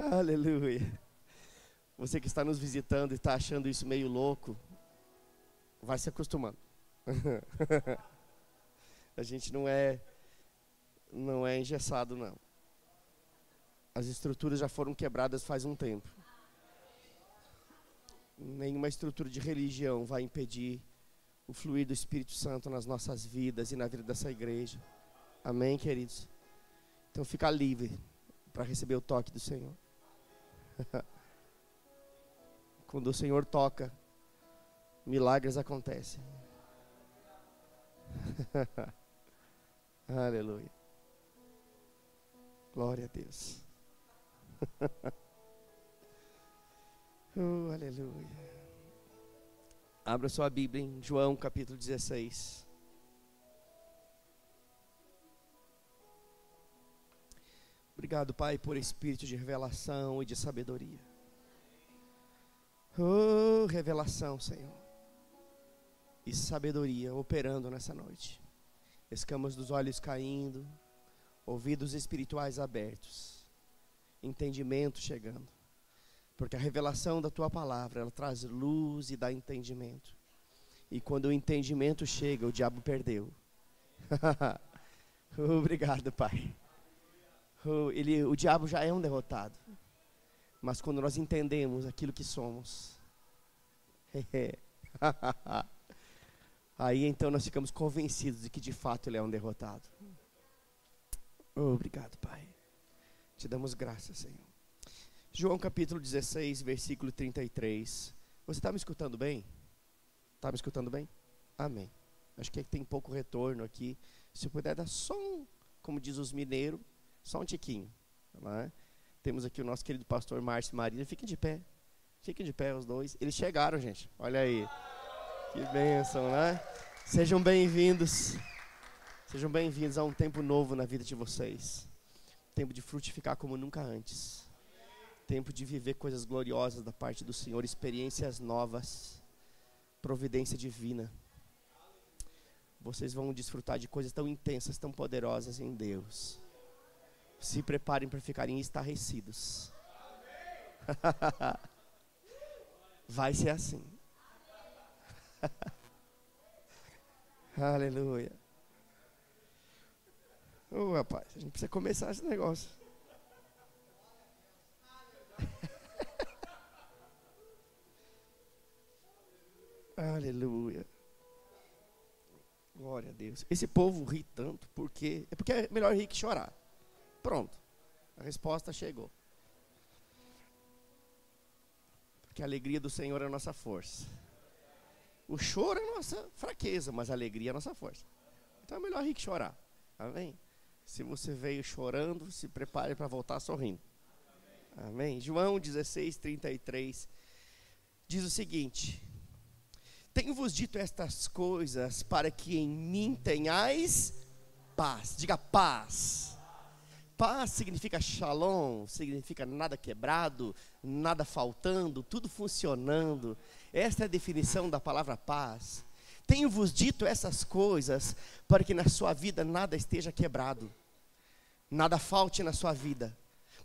Aleluia. Você que está nos visitando e está achando isso meio louco, vai se acostumando. A gente não é engessado, não. As estruturas já foram quebradas faz um tempo. Nenhuma estrutura de religião vai impedir o fluir do Espírito Santo nas nossas vidas e na vida dessa igreja. Amém, queridos? Então fica livre para receber o toque do Senhor. Quando o Senhor toca, milagres acontecem. Aleluia. Glória a Deus. Aleluia. Abra sua Bíblia em João capítulo 16. Obrigado, Pai, por espírito de revelação e de sabedoria. Oh, revelação, Senhor. E sabedoria operando nessa noite. Escamas dos olhos caindo, ouvidos espirituais abertos, entendimento chegando. Porque a revelação da Tua palavra, ela traz luz e dá entendimento. E quando o entendimento chega, o diabo perdeu. Obrigado, Pai. O diabo já é um derrotado. Mas quando nós entendemos aquilo que somos, aí então nós ficamos convencidos de que de fato ele é um derrotado. Obrigado, Pai. Te damos graças, Senhor. João capítulo 16, versículo 33. Você está me escutando bem? Está me escutando bem? Amém. Acho que tem pouco retorno aqui. Se puder dar só como diz os mineiros, só um tiquinho. Né? Temos aqui o nosso querido pastor Márcio e Maria. Fiquem de pé. Fiquem de pé os dois. Eles chegaram, gente. Olha aí. Que bênção, né? Sejam bem-vindos. Sejam bem-vindos a um tempo novo na vida de vocês. Tempo de frutificar como nunca antes. Tempo de viver coisas gloriosas da parte do Senhor. Experiências novas. Providência divina. Vocês vão desfrutar de coisas tão intensas, tão poderosas em Deus. Se preparem para ficarem estarrecidos. Vai ser assim. Aleluia. Rapaz, a gente precisa começar esse negócio. Aleluia. Glória a Deus. Esse povo ri tanto porque é melhor rir que chorar. Pronto. A resposta chegou. Porque a alegria do Senhor é a nossa força. O choro é a nossa fraqueza, mas a alegria é a nossa força. Então é melhor rir que chorar. Amém? Se você veio chorando, se prepare para voltar sorrindo. Amém? João 16, 33 diz o seguinte: tenho-vos dito estas coisas para que em mim tenhais paz. Diga paz. Paz significa shalom, significa nada quebrado, nada faltando, tudo funcionando. Esta é a definição da palavra paz. Tenho-vos dito essas coisas para que na sua vida nada esteja quebrado, nada falte na sua vida,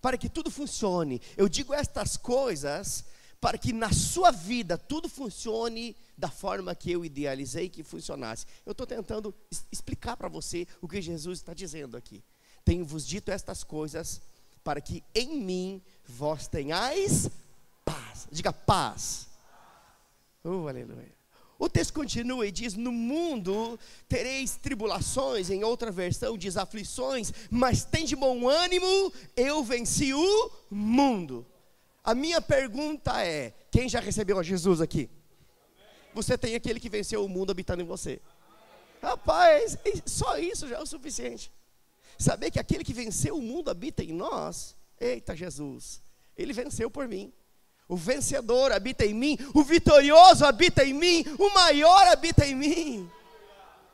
para que tudo funcione. Eu digo estas coisas para que na sua vida tudo funcione da forma que eu idealizei que funcionasse. Eu estou tentando explicar para você o que Jesus está dizendo aqui. Tenho-vos dito estas coisas para que em mim vós tenhais paz. Diga paz. Aleluia. O texto continua e diz: no mundo tereis tribulações. Em outra versão diz aflições, mas tende bom ânimo, eu venci o mundo. A minha pergunta é: quem já recebeu a Jesus aqui? Você tem aquele que venceu o mundo habitando em você. Rapaz, só isso já é o suficiente. Saber que aquele que venceu o mundo habita em nós. Eita Jesus, ele venceu por mim. O vencedor habita em mim, o vitorioso habita em mim, o maior habita em mim.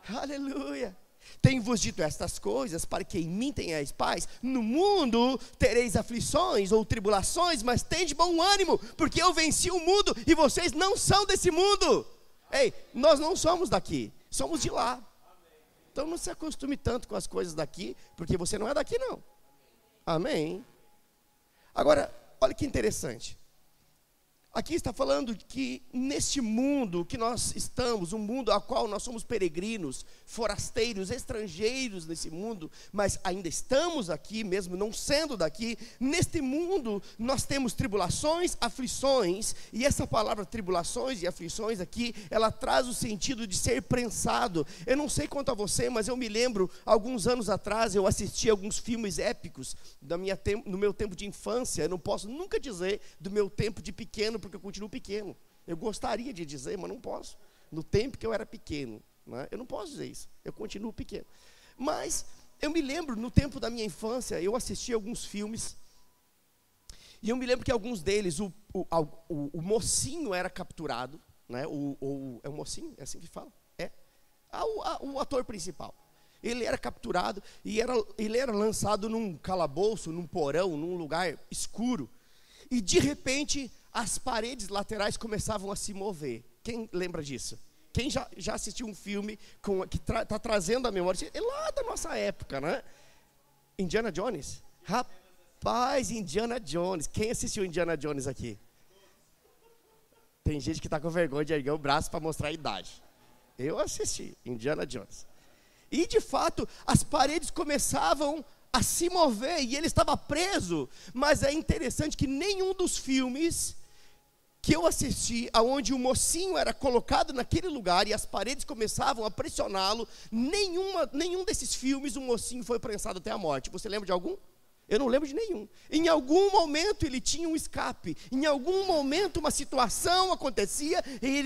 Aleluia. Tenho-vos dito estas coisas para que em mim tenhais paz. No mundo tereis aflições ou tribulações, mas tende bom ânimo, porque eu venci o mundo e vocês não são desse mundo. Ei, nós não somos daqui, somos de lá. Então não se acostume tanto com as coisas daqui, porque você não é daqui não. Amém? Agora, olha que interessante. Aqui está falando que neste mundo que nós estamos, um mundo ao qual nós somos peregrinos, forasteiros, estrangeiros nesse mundo, mas ainda estamos aqui, mesmo não sendo daqui, neste mundo nós temos tribulações, aflições, e essa palavra tribulações e aflições aqui, ela traz o sentido de ser prensado. Eu não sei quanto a você, mas eu me lembro, alguns anos atrás, eu assisti alguns filmes épicos no meu tempo de infância. Eu não posso nunca dizer do meu tempo de pequeno, porque eu continuo pequeno. Eu gostaria de dizer, mas não posso. No tempo que eu era pequeno, né? Eu não posso dizer isso. Eu continuo pequeno. Mas eu me lembro, no tempo da minha infância, eu assisti alguns filmes. E eu me lembro que alguns deles, o mocinho era capturado, né? É o mocinho? É assim que fala? É. O ator principal. Ele era capturado e ele era lançado num calabouço, num porão, num lugar escuro. E de repente as paredes laterais começavam a se mover. Quem lembra disso? Quem já assistiu um filme que está trazendo a memória? É lá da nossa época, né? Indiana Jones? Rapaz, Indiana Jones. Quem assistiu Indiana Jones aqui? Tem gente que está com vergonha de erguer o braço para mostrar a idade. Eu assisti Indiana Jones. E de fato, as paredes começavam a se mover e ele estava preso. Mas é interessante que nenhum dos filmes que eu assisti, aonde o mocinho era colocado naquele lugar e as paredes começavam a pressioná-lo, nenhum desses filmes o mocinho foi prensado até a morte. Você lembra de algum? Eu não lembro de nenhum. Em algum momento ele tinha um escape, em algum momento uma situação acontecia e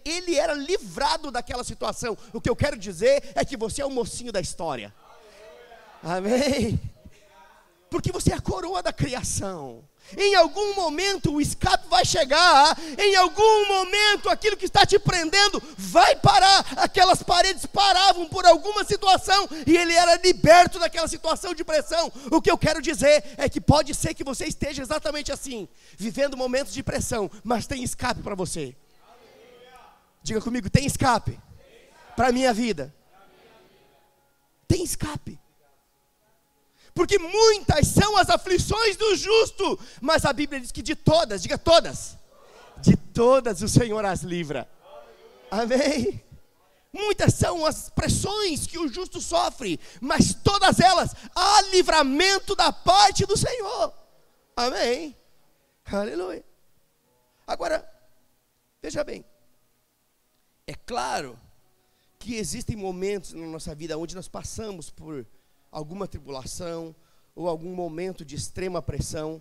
ele era livrado daquela situação. O que eu quero dizer é que você é o mocinho da história. Amém? Porque você é a coroa da criação. Em algum momento o escape vai chegar. Em algum momento aquilo que está te prendendo vai parar. Aquelas paredes paravam por alguma situação e ele era liberto daquela situação de pressão. O que eu quero dizer é que pode ser que você esteja exatamente assim, vivendo momentos de pressão, mas tem escape para você. Diga comigo, tem escape para a minha vida. Tem escape. Porque muitas são as aflições do justo, mas a Bíblia diz que de todas, diga todas, de todas o Senhor as livra. Amém? Muitas são as pressões que o justo sofre, mas todas elas há livramento da parte do Senhor. Amém? Aleluia. Agora, veja bem, é claro que existem momentos na nossa vida onde nós passamos por alguma tribulação ou algum momento de extrema pressão,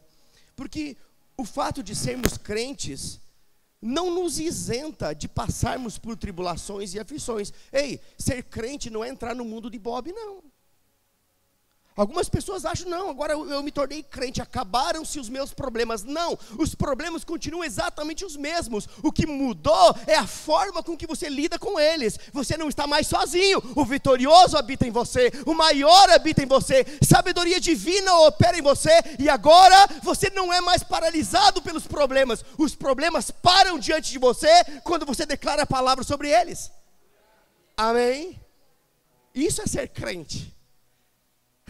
porque o fato de sermos crentes não nos isenta de passarmos por tribulações e aflições. Ei, ser crente não é entrar no mundo de Bob, não. Algumas pessoas acham, não, agora eu me tornei crente, acabaram-se os meus problemas. Não, os problemas continuam exatamente os mesmos. O que mudou é a forma com que você lida com eles. Você não está mais sozinho, o vitorioso habita em você, o maior habita em você, sabedoria divina opera em você, e agora você não é mais paralisado pelos problemas. Os problemas param diante de você quando você declara a palavra sobre eles. Amém? Isso é ser crente.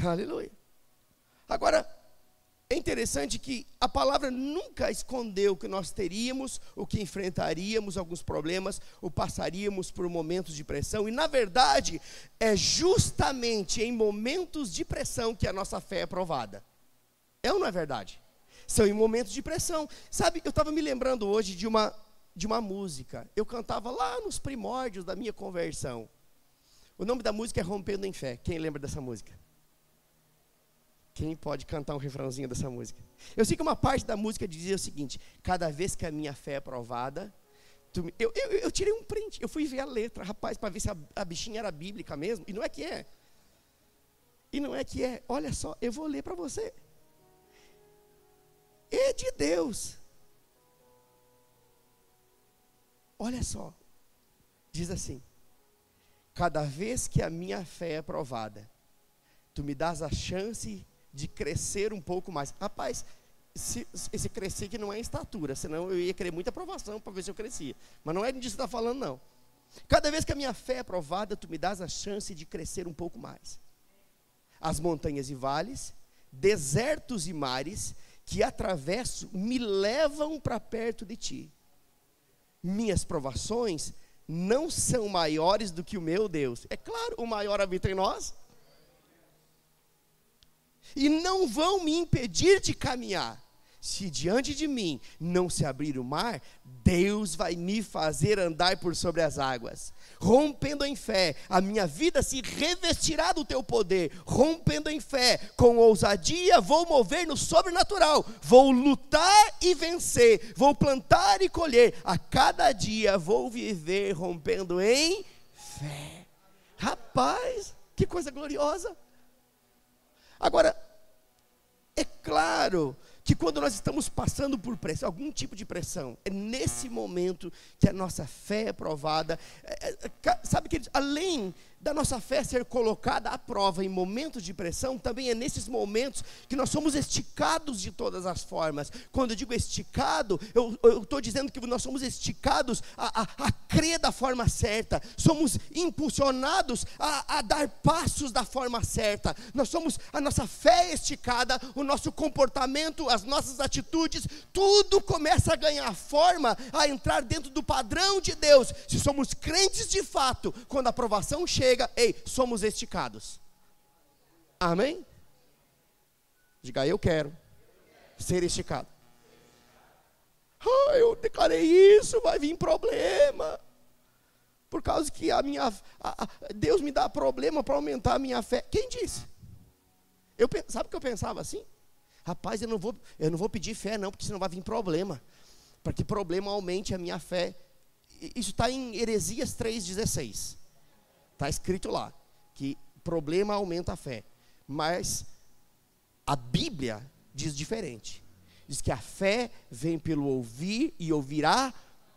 Aleluia. Agora, é interessante que a palavra nunca escondeu que nós teríamos, ou que enfrentaríamos alguns problemas, ou passaríamos por momentos de pressão, e na verdade, é justamente em momentos de pressão que a nossa fé é provada. É ou não é verdade? São em momentos de pressão. Sabe, eu estava me lembrando hoje de uma música. Eu cantava lá nos primórdios da minha conversão. O nome da música é Rompendo em Fé. Quem lembra dessa música? Quem pode cantar um refrãozinho dessa música? Eu sei que uma parte da música dizia o seguinte: cada vez que a minha fé é provada, eu tirei um print, eu fui ver a letra, rapaz, para ver se a bichinha era bíblica mesmo, e não é que é. E não é que é, olha só, eu vou ler para você. É de Deus. Olha só, diz assim: cada vez que a minha fé é provada, tu me dás a chance de crescer um pouco mais. Rapaz, esse crescer que não é em estatura, senão eu ia querer muita aprovação para ver se eu crescia. Mas não é disso que está falando, não. Cada vez que a minha fé é provada, tu me dás a chance de crescer um pouco mais. As montanhas e vales, desertos e mares, que atravesso me levam para perto de ti. Minhas provações não são maiores do que o meu Deus. É claro, o maior habita em nós. E não vão me impedir de caminhar. Se diante de mim não se abrir o mar, Deus vai me fazer andar por sobre as águas. Rompendo em fé, a minha vida se revestirá do teu poder. Rompendo em fé, com ousadia vou mover no sobrenatural. Vou lutar e vencer, vou plantar e colher. A cada dia vou viver rompendo em fé. Rapaz, que coisa gloriosa. Agora, é claro que quando nós estamos passando por pressão, algum tipo de pressão, é nesse momento que a nossa fé é provada. Sabe, queridos, além da nossa fé ser colocada à prova em momentos de pressão, também é nesses momentos que nós somos esticados de todas as formas. Quando eu digo esticado, eu estou dizendo que nós somos esticados a crer da forma certa, somos impulsionados a dar passos da forma certa. A nossa fé é esticada, o nosso comportamento, as nossas atitudes, tudo começa a ganhar forma, a entrar dentro do padrão de Deus. Se somos crentes de fato, quando a provação chega, somos esticados. Amém? Diga, eu quero ser esticado. Eu declarei isso, vai vir problema. Por causa que Deus me dá problema para aumentar a minha fé. Quem disse? Sabe o que eu pensava assim? Rapaz, eu não vou pedir fé não, porque senão vai vir problema. Para que problema aumente a minha fé. Isso está em Heresias 3,16. Está escrito lá, que problema aumenta a fé. Mas a Bíblia diz diferente. Diz que a fé vem pelo ouvir e ouvir a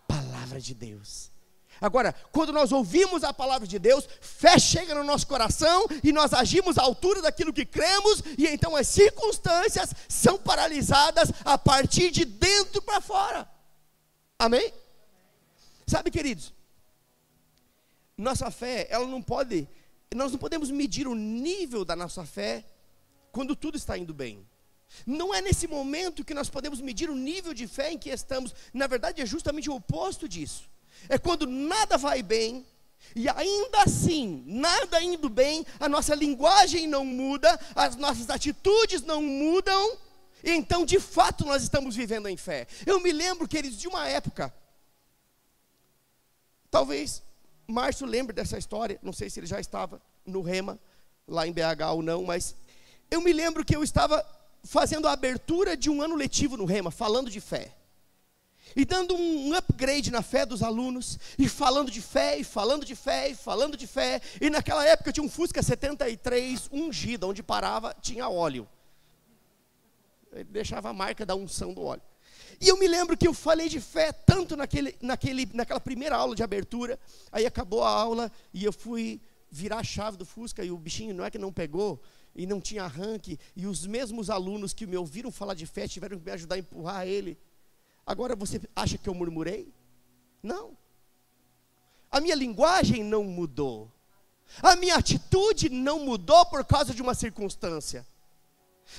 palavra de Deus. Agora, quando nós ouvimos a palavra de Deus, fé chega no nosso coração e nós agimos à altura daquilo que cremos, e então as circunstâncias são paralisadas a partir de dentro para fora. Amém? Sabe, queridos, nossa fé, nós não podemos medir o nível da nossa fé quando tudo está indo bem. Não é nesse momento que nós podemos medir o nível de fé em que estamos. Na verdade, é justamente o oposto disso. É quando nada vai bem, e ainda assim, nada indo bem, a nossa linguagem não muda, as nossas atitudes não mudam, e então de fato nós estamos vivendo em fé. Eu me lembro, queridos, de uma época, talvez Márcio lembre dessa história, não sei se ele já estava no Rema, lá em BH ou não, mas eu me lembro que eu estava fazendo a abertura de um ano letivo no Rema, falando de fé. E dando um upgrade na fé dos alunos, e falando de fé, e falando de fé, e falando de fé. E naquela época eu tinha um Fusca 73 ungido, onde parava tinha óleo. Ele deixava a marca da unção do óleo. E eu me lembro que eu falei de fé tanto naquela primeira aula de abertura. Aí acabou a aula e eu fui virar a chave do Fusca, e o bichinho não é que não pegou, e não tinha arranque, e os mesmos alunos que me ouviram falar de fé tiveram que me ajudar a empurrar ele. Agora você acha que eu murmurei? Não. A minha linguagem não mudou. A minha atitude não mudou por causa de uma circunstância.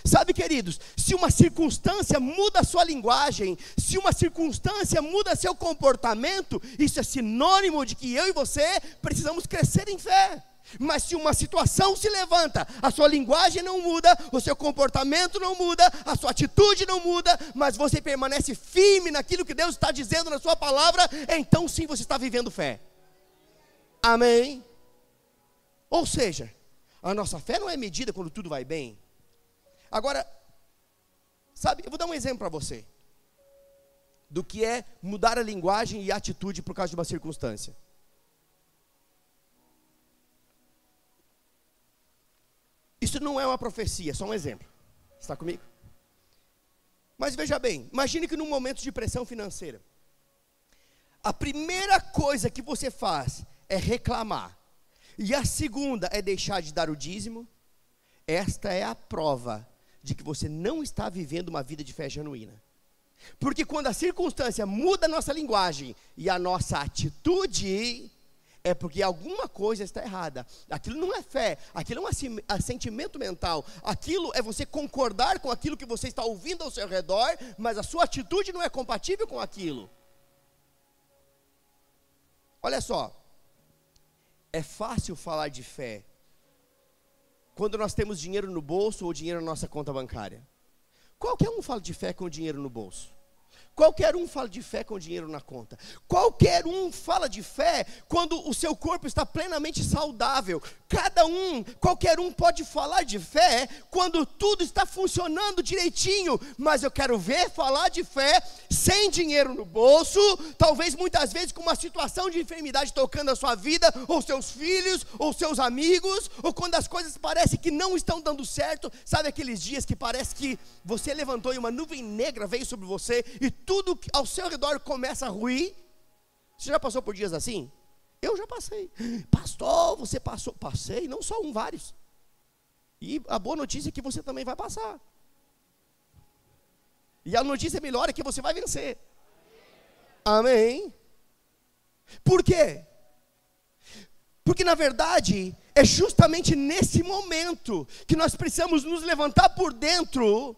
Sabe, queridos, se uma circunstância muda a sua linguagem, se uma circunstância muda seu comportamento, isso é sinônimo de que eu e você precisamos crescer em fé. Mas se uma situação se levanta, a sua linguagem não muda, o seu comportamento não muda, a sua atitude não muda, mas você permanece firme naquilo que Deus está dizendo na sua palavra, então sim você está vivendo fé. Amém? Ou seja, a nossa fé não é medida quando tudo vai bem. Agora, sabe, eu vou dar um exemplo para você, do que é mudar a linguagem e a atitude por causa de uma circunstância. Isso não é uma profecia, é só um exemplo. Está comigo? Mas veja bem, imagine que num momento de pressão financeira, a primeira coisa que você faz é reclamar, e a segunda é deixar de dar o dízimo. Esta é a prova de que você não está vivendo uma vida de fé genuína. Porque quando a circunstância muda a nossa linguagem e a nossa atitude, é porque alguma coisa está errada. Aquilo não é fé, aquilo é um assentimento mental. Aquilo é você concordar com aquilo que você está ouvindo ao seu redor, mas a sua atitude não é compatível com aquilo. Olha só, é fácil falar de fé quando nós temos dinheiro no bolso ou dinheiro na nossa conta bancária. Qualquer um fala de fé com dinheiro no bolso. Qualquer um fala de fé com dinheiro na conta. Qualquer um fala de fé quando o seu corpo está plenamente saudável. Qualquer um pode falar de fé quando tudo está funcionando direitinho. Mas eu quero ver falar de fé sem dinheiro no bolso, talvez muitas vezes com uma situação de enfermidade tocando a sua vida, ou seus filhos, ou seus amigos, ou quando as coisas parecem que não estão dando certo. Sabe aqueles dias que parece que você levantou e uma nuvem negra veio sobre você e tudo ao seu redor começa a ruir? Você já passou por dias assim? Eu já passei. Pastor, você passou? Passei, não só um, vários. E a boa notícia é que você também vai passar. E a notícia melhor é que você vai vencer. Amém? Por quê? Porque na verdade é justamente nesse momento que nós precisamos nos levantar por dentro,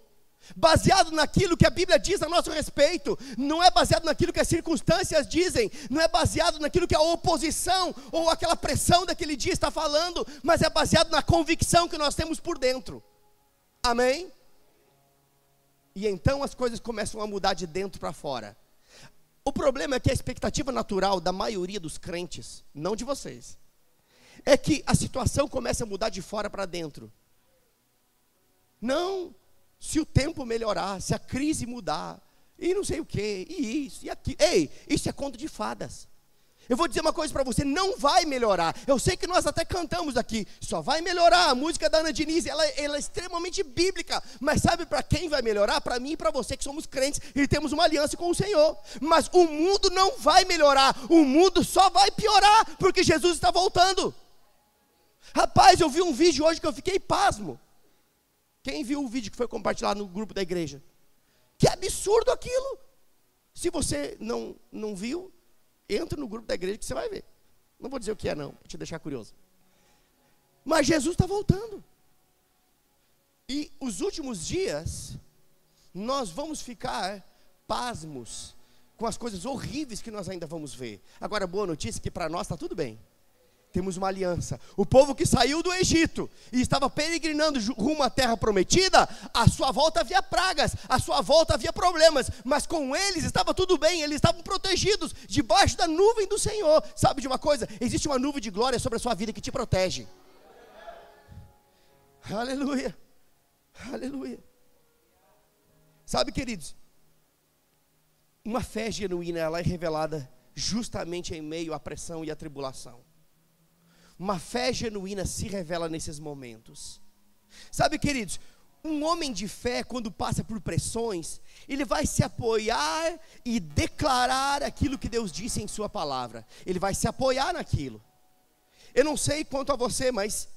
baseado naquilo que a Bíblia diz a nosso respeito. Não é baseado naquilo que as circunstâncias dizem, não é baseado naquilo que a oposição ou aquela pressão daquele dia está falando, mas é baseado na convicção que nós temos por dentro. Amém? E então as coisas começam a mudar de dentro para fora. O problema é que a expectativa natural da maioria dos crentes, não de vocês, é que a situação começa a mudar de fora para dentro. Não, se o tempo melhorar, se a crise mudar, e não sei o que, e isso, e aquilo. Ei, isso é conto de fadas. Eu vou dizer uma coisa para você, não vai melhorar. Eu sei que nós até cantamos aqui, só vai melhorar. A música da Ana Diniz, ela é extremamente bíblica. Mas sabe para quem vai melhorar? Para mim e para você que somos crentes e temos uma aliança com o Senhor. Mas o mundo não vai melhorar, o mundo só vai piorar, porque Jesus está voltando. Rapaz, eu vi um vídeo hoje que eu fiquei pasmo. Quem viu o vídeo que foi compartilhado no grupo da igreja? Que absurdo aquilo. Se você não viu, entra no grupo da igreja que você vai ver. Não vou dizer o que é não, para te deixar curioso. Mas Jesus está voltando. E os últimos dias, nós vamos ficar pasmos com as coisas horríveis que nós ainda vamos ver. Agora, a boa notícia é que para nós está tudo bem. Temos uma aliança. O povo que saiu do Egito e estava peregrinando rumo à terra prometida, à sua volta havia pragas, à sua volta havia problemas, mas com eles estava tudo bem, eles estavam protegidos, debaixo da nuvem do Senhor. Sabe de uma coisa? Existe uma nuvem de glória sobre a sua vida que te protege. Aleluia, aleluia. Sabe, queridos, uma fé genuína, ela é revelada justamente em meio à pressão e à tribulação. Uma fé genuína se revela nesses momentos. Sabe, queridos, um homem de fé, quando passa por pressões, ele vai se apoiar e declarar aquilo que Deus disse em sua palavra. Ele vai se apoiar naquilo. Eu não sei quanto a você, mas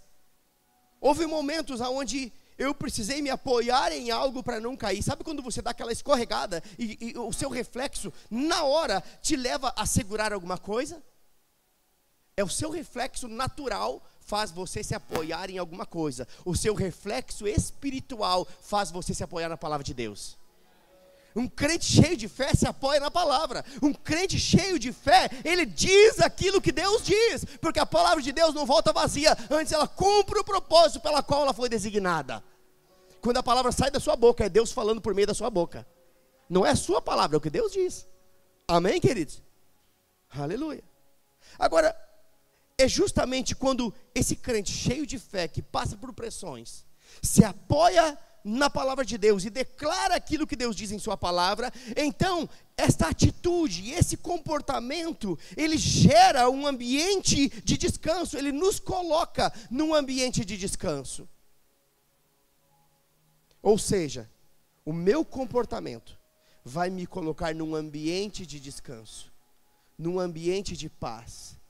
houve momentos onde eu precisei me apoiar em algo para não cair. Sabe quando você dá aquela escorregada e o seu reflexo, na hora, te leva a segurar alguma coisa? É o seu reflexo natural faz você se apoiar em alguma coisa. O seu reflexo espiritual faz você se apoiar na palavra de Deus. Um crente cheio de fé se apoia na palavra. Um crente cheio de fé, ele diz aquilo que Deus diz, porque a palavra de Deus não volta vazia, antes ela cumpre o propósito pela qual ela foi designada. Quando a palavra sai da sua boca, é Deus falando por meio da sua boca. Não é a sua palavra, é o que Deus diz. Amém, queridos? Aleluia. Agora, é justamente quando esse crente cheio de fé, que passa por pressões, se apoia na palavra de Deus e declara aquilo que Deus diz em sua palavra, então esta atitude, esse comportamento, ele gera um ambiente de descanso, ele nos coloca num ambiente de descanso. Ou seja, o meu comportamento vai me colocar num ambiente de descanso, num ambiente de paz,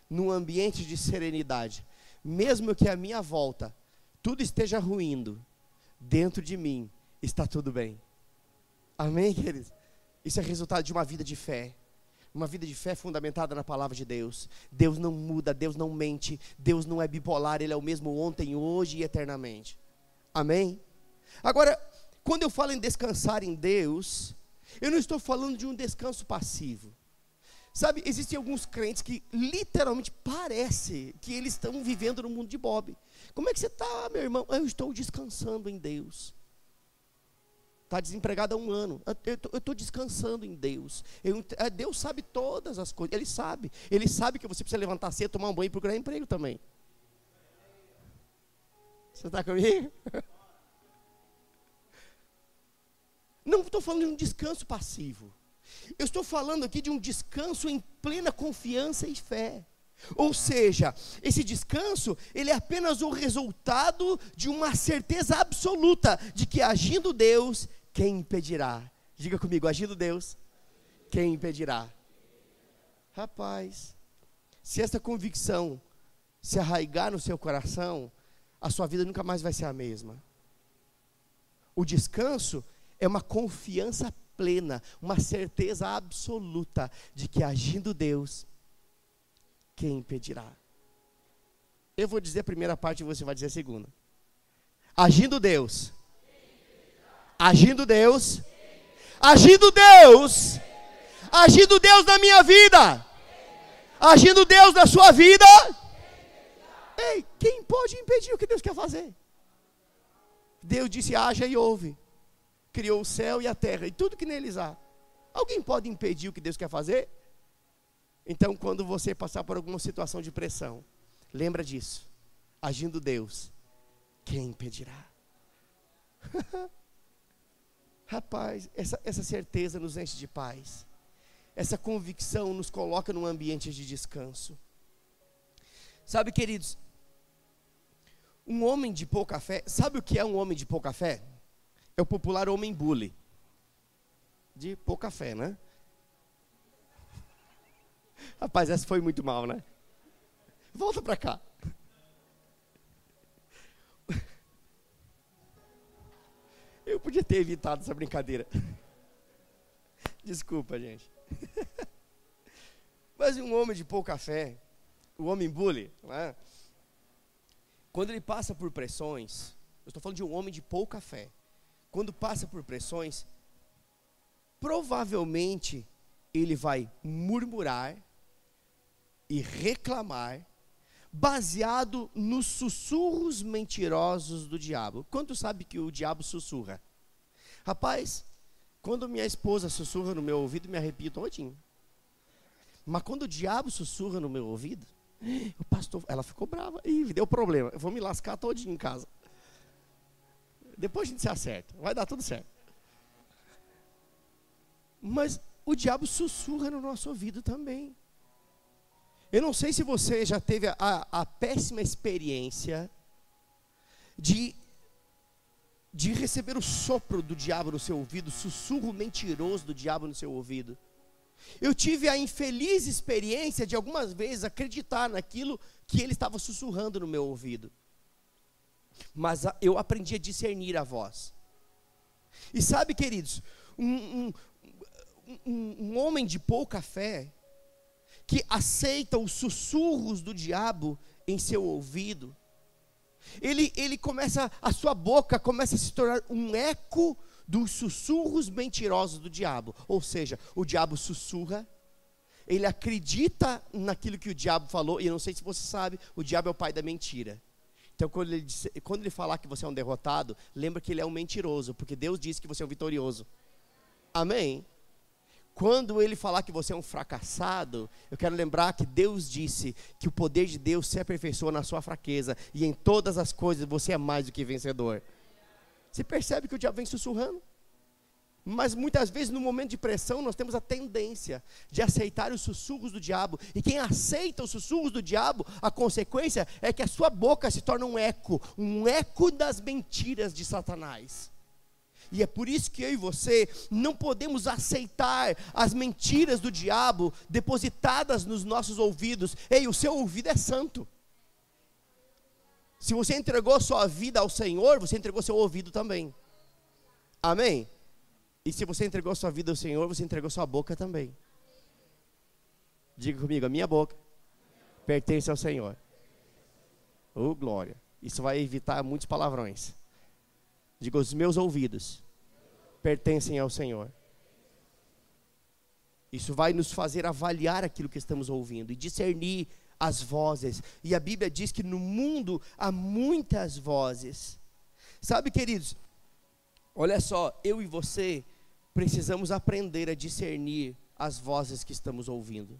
num ambiente de serenidade. Mesmo que à minha volta tudo esteja ruindo, dentro de mim está tudo bem. Amém, queridos? Isso é resultado de uma vida de fé. Uma vida de fé fundamentada na palavra de Deus. Deus não muda, Deus não mente, Deus não é bipolar, Ele é o mesmo ontem, hoje e eternamente. Amém? Agora, quando eu falo em descansar em Deus, eu não estou falando de um descanso passivo. Sabe, existem alguns crentes que literalmente parece que eles estão vivendo no mundo de Bob. Como é que você está, meu irmão? Eu estou descansando em Deus. Está desempregado há 1 ano. Eu estou descansando em Deus. Deus sabe todas as coisas. Ele sabe. Ele sabe que você precisa levantar cedo, tomar um banho e procurar emprego também. Você está comigo? Não estou falando de um descanso passivo. Eu estou falando aqui de um descanso em plena confiança e fé. Ou seja, esse descanso, ele é apenas o resultado de uma certeza absoluta de que agindo Deus, quem impedirá? Diga comigo, agindo Deus, quem impedirá? Rapaz, se essa convicção se arraigar no seu coração, a sua vida nunca mais vai ser a mesma. O descanso é uma confiança plena, uma certeza absoluta de que agindo Deus, quem impedirá? Eu vou dizer a primeira parte e você vai dizer a segunda. Agindo Deus. Agindo Deus. Agindo Deus. Agindo Deus na minha vida. Agindo Deus na sua vida. Ei, quem pode impedir o que Deus quer fazer? Deus disse, haja e houve. Criou o céu e a terra e tudo que neles há. Alguém pode impedir o que Deus quer fazer? Então, quando você passar por alguma situação de pressão, lembra disso. Agindo Deus, quem impedirá? Rapaz, essa certeza nos enche de paz. Essa convicção nos coloca num ambiente de descanso. Sabe, queridos, um homem de pouca fé, sabe o que é um homem de pouca fé? É o popular homem bully. De pouca fé, né? Rapaz, essa foi muito mal, né? Volta pra cá. Eu podia ter evitado essa brincadeira. Desculpa, gente. Mas um homem de pouca fé, o homem bully, né? Quando ele passa por pressões, eu estou falando de um homem de pouca fé. Quando passa por pressões, provavelmente ele vai murmurar e reclamar, baseado nos sussurros mentirosos do diabo. Quanto sabe que o diabo sussurra? Rapaz, quando minha esposa sussurra no meu ouvido, me arrepio todinho. Mas quando o diabo sussurra no meu ouvido, o pastor, ela ficou brava. Ih, deu problema, eu vou me lascar todinho em casa. Depois a gente se acerta, vai dar tudo certo. Mas o diabo sussurra no nosso ouvido também. Eu não sei se você já teve a péssima experiência de receber o sopro do diabo no seu ouvido, o sussurro mentiroso do diabo no seu ouvido. Eu tive a infeliz experiência de algumas vezes acreditar naquilo que ele estava sussurrando no meu ouvido. Mas eu aprendi a discernir a voz. E sabe, queridos, um homem de pouca fé, que aceita os sussurros do diabo em seu ouvido, ele começa, a sua boca começa a se tornar um eco dos sussurros mentirosos do diabo. Ou seja, o diabo sussurra, ele acredita naquilo que o diabo falou, e eu não sei se você sabe, o diabo é o pai da mentira. Então quando ele falar que você é um derrotado, lembra que ele é um mentiroso, porque Deus disse que você é um vitorioso. Amém? Quando ele falar que você é um fracassado, eu quero lembrar que Deus disse que o poder de Deus se aperfeiçoa na sua fraqueza, e em todas as coisas você é mais do que vencedor. Você percebe que o diabo vem sussurrando? Mas muitas vezes no momento de pressão nós temos a tendência de aceitar os sussurros do diabo. E quem aceita os sussurros do diabo, a consequência é que a sua boca se torna um eco das mentiras de Satanás. E é por isso que eu e você não podemos aceitar as mentiras do diabo depositadas nos nossos ouvidos. Ei, o seu ouvido é santo. Se você entregou sua vida ao Senhor, você entregou seu ouvido também. Amém? E se você entregou sua vida ao Senhor, você entregou sua boca também. Diga comigo, a minha boca pertence ao Senhor. Oh, glória. Isso vai evitar muitos palavrões. Diga, os meus ouvidos pertencem ao Senhor. Isso vai nos fazer avaliar aquilo que estamos ouvindo e discernir as vozes. E a Bíblia diz que no mundo há muitas vozes. Sabe, queridos, olha só, eu e você precisamos aprender a discernir as vozes que estamos ouvindo.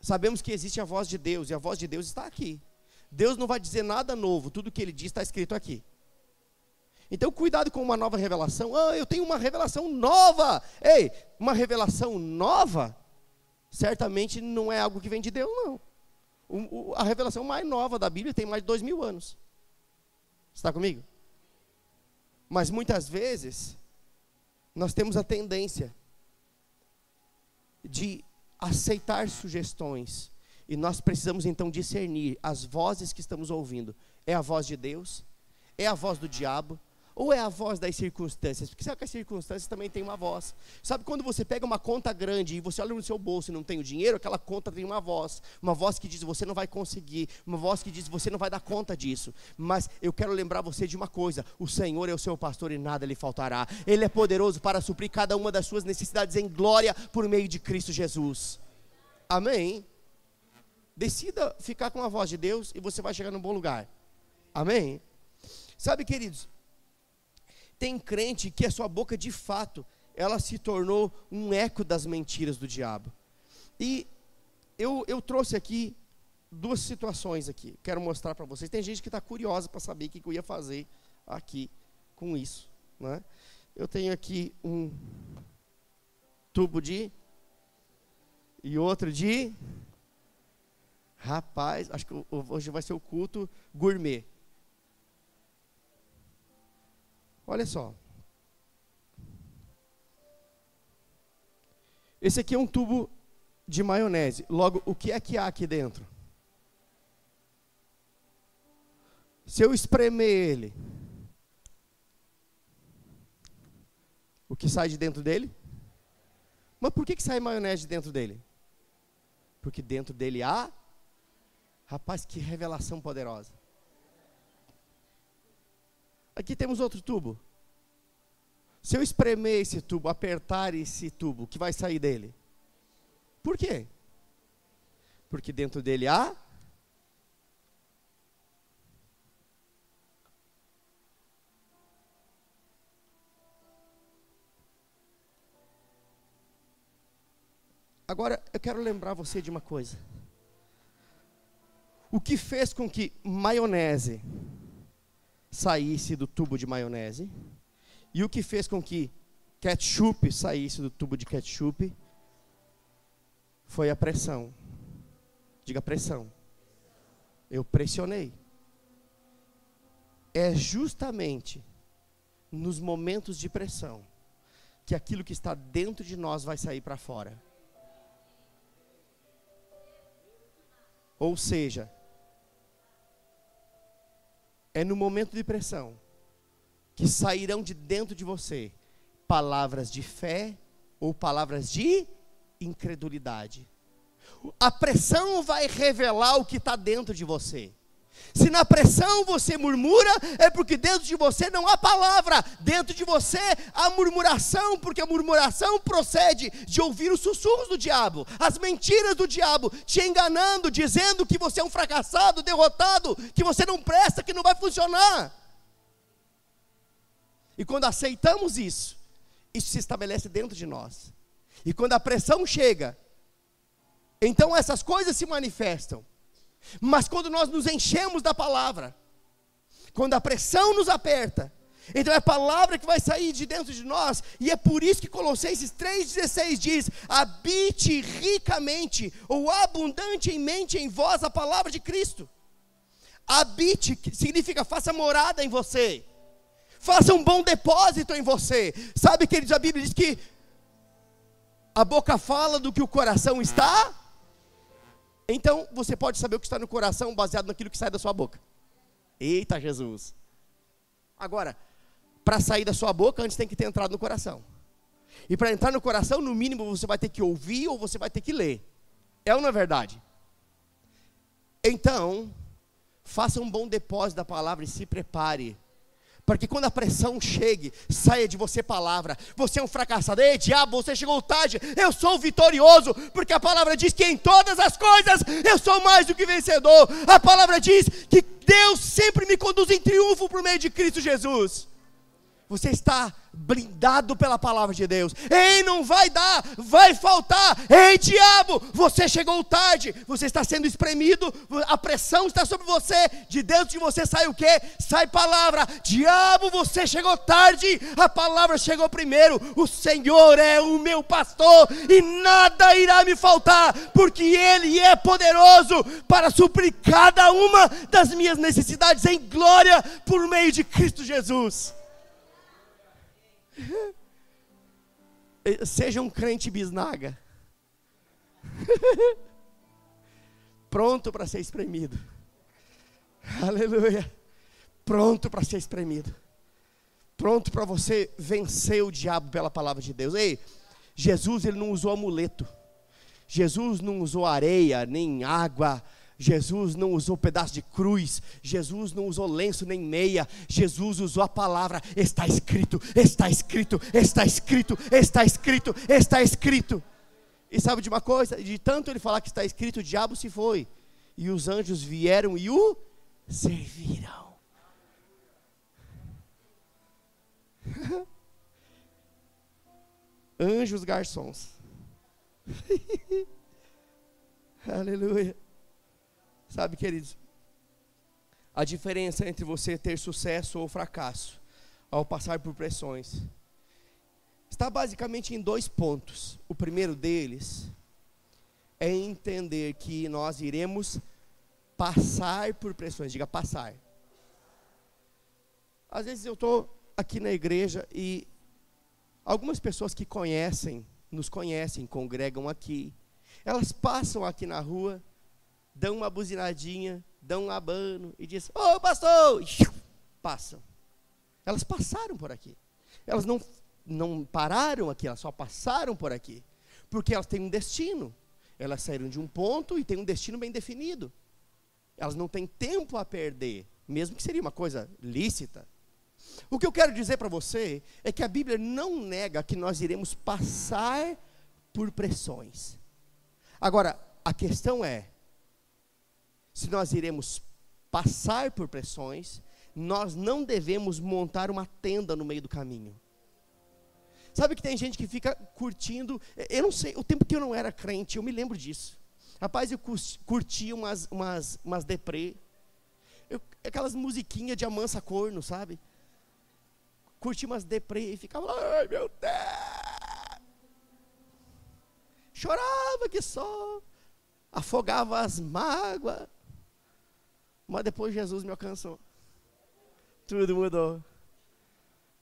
Sabemos que existe a voz de Deus, e a voz de Deus está aqui. Deus não vai dizer nada novo, tudo que Ele diz está escrito aqui. Então cuidado com uma nova revelação. Eu tenho uma revelação nova. Ei, uma revelação nova, certamente não é algo que vem de Deus, não. A revelação mais nova da Bíblia tem mais de 2000 anos. Está comigo? Mas muitas vezes, nós temos a tendência de aceitar sugestões. E nós precisamos então discernir as vozes que estamos ouvindo. É a voz de Deus? É a voz do diabo? Ou é a voz das circunstâncias? Porque sabe que as circunstâncias também têm uma voz. Sabe quando você pega uma conta grande e você olha no seu bolso e não tem o dinheiro, aquela conta tem uma voz que diz você não vai conseguir, uma voz que diz você não vai dar conta disso. Mas eu quero lembrar você de uma coisa: o Senhor é o seu pastor e nada lhe faltará. Ele é poderoso para suprir cada uma das suas necessidades em glória por meio de Cristo Jesus. Amém? Decida ficar com a voz de Deus e você vai chegar num bom lugar. Amém? Sabe, queridos, tem crente que a sua boca de fato, ela se tornou um eco das mentiras do diabo. E eu trouxe aqui duas situações aqui, quero mostrar para vocês. Tem gente que está curiosa para saber o que eu ia fazer aqui com isso, né? Eu tenho aqui um tubo de e outro de... Rapaz, acho que hoje vai ser o culto gourmet. Olha só. Esse aqui é um tubo de maionese. Logo, o que é que há aqui dentro? Se eu espremer ele, o que sai de dentro dele? Mas por que sai maionese de dentro dele? Porque dentro dele há... Rapaz, que revelação poderosa. Aqui temos outro tubo. Se eu espremer esse tubo, apertar esse tubo, o que vai sair dele? Por quê? Porque dentro dele há... Agora, eu quero lembrar você de uma coisa. O que fez com que maionese saísse do tubo de maionese, e o que fez com que ketchup saísse do tubo de ketchup, foi a pressão. Diga pressão. Eu pressionei. É justamente nos momentos de pressão que aquilo que está dentro de nós vai sair para fora. Ou seja, é no momento de pressão que sairão de dentro de você palavras de fé ou palavras de incredulidade. A pressão vai revelar o que está dentro de você. Se na pressão você murmura, é porque dentro de você não há palavra. Dentro de você há murmuração, porque a murmuração procede de ouvir os sussurros do diabo, as mentiras do diabo, te enganando, dizendo que você é um fracassado, derrotado, que você não presta, que não vai funcionar. E quando aceitamos isso se estabelece dentro de nós. E quando a pressão chega, então essas coisas se manifestam. Mas quando nós nos enchemos da palavra, quando a pressão nos aperta, então é a palavra que vai sair de dentro de nós. E é por isso que Colossenses 3,16 diz: habite ricamente ou abundantemente em vós a palavra de Cristo. Habite significa faça morada em você, faça um bom depósito em você. Sabe, queridos, a Bíblia diz que a boca fala do que o coração está. Então, você pode saber o que está no coração baseado naquilo que sai da sua boca. Eita, Jesus. Agora, para sair da sua boca, antes tem que ter entrado no coração. E para entrar no coração, no mínimo, você vai ter que ouvir ou você vai ter que ler. É ou não é verdade? Então, faça um bom depósito da palavra e se prepare, para que quando a pressão chegue, saia de você palavra. Você é um fracassado. Ei, diabo, você chegou tarde. Eu sou vitorioso, porque a palavra diz que em todas as coisas eu sou mais do que vencedor. A palavra diz que Deus sempre me conduz em triunfo por meio de Cristo Jesus. Você está blindado pela palavra de Deus. Ei, não vai dar, vai faltar. Ei, diabo, você chegou tarde. Você está sendo espremido, a pressão está sobre você. De dentro de você sai o quê? Sai palavra. Diabo, você chegou tarde, a palavra chegou primeiro. O Senhor é o meu pastor e nada irá me faltar, porque Ele é poderoso para suprir cada uma das minhas necessidades em glória por meio de Cristo Jesus. Seja um crente bisnaga, pronto para ser espremido. Aleluia. Pronto para ser espremido, pronto para você vencer o diabo pela palavra de Deus. Ei, Jesus, ele não usou amuleto, Jesus não usou areia nem água, Jesus não usou pedaço de cruz, Jesus não usou lenço nem meia, Jesus usou a palavra. Está escrito, está escrito, está escrito, está escrito, está escrito. E sabe de uma coisa? De tanto ele falar que está escrito, o diabo se foi, e os anjos vieram e o serviram. Anjos garçons. Aleluia. Sabe, queridos, a diferença entre você ter sucesso ou fracasso ao passar por pressões está basicamente em 2 pontos. O primeiro deles é entender que nós iremos passar por pressões. Diga passar. Às vezes eu estou aqui na igreja e algumas pessoas que nos conhecem, congregam aqui, elas passam aqui na rua, dão uma buzinadinha, dão um abano e dizem: ô pastor, passam. Elas passaram por aqui, elas não pararam aqui, elas só passaram por aqui, porque elas têm um destino, elas saíram de um ponto e têm um destino bem definido, elas não têm tempo a perder, mesmo que seria uma coisa lícita. O que eu quero dizer para você é que a Bíblia não nega que nós iremos passar por pressões. Agora, a questão é, se nós iremos passar por pressões, nós não devemos montar uma tenda no meio do caminho. Sabe que tem gente que fica curtindo, eu não sei, o tempo que eu não era crente, eu me lembro disso. Rapaz, eu curtia umas deprê, aquelas musiquinhas de amansa corno, sabe? Curtia umas deprê e ficava, ai meu Deus, chorava que só, afogava as mágoas. Mas depois Jesus me alcançou, tudo mudou,